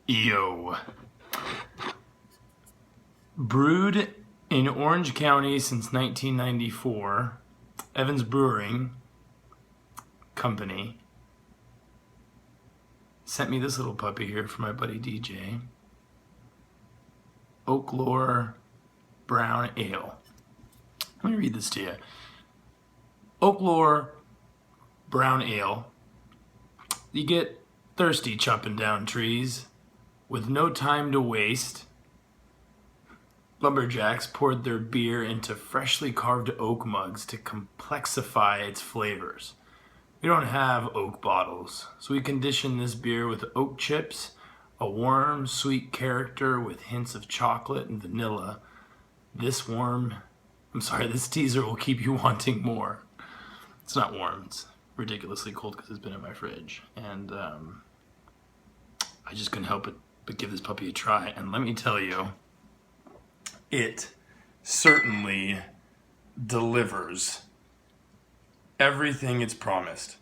Yo. Brewed in Orange County since 1994, Evans Brewing Company sent me this little puppy here for my buddy DJ. Oaklore Brown Ale. Let me read this to you. Oaklore Brown Ale. You get thirsty chopping down trees with no time to waste. Lumberjacks poured their beer into freshly carved oak mugs to complexify its flavors. We don't have oak bottles, so we condition this beer with oak chips, a warm, sweet character with hints of chocolate and vanilla. This teaser will keep you wanting more. It's not warm, it's ridiculously cold because it's been in my fridge. And I just couldn't help it but give this puppy a try. And let me tell you, it certainly delivers everything it's promised.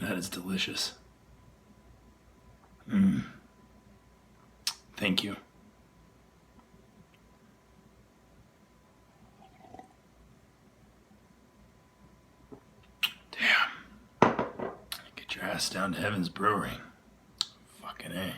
That is delicious. Thank you. Damn. Get your ass down to Evans Brewing. Fucking A.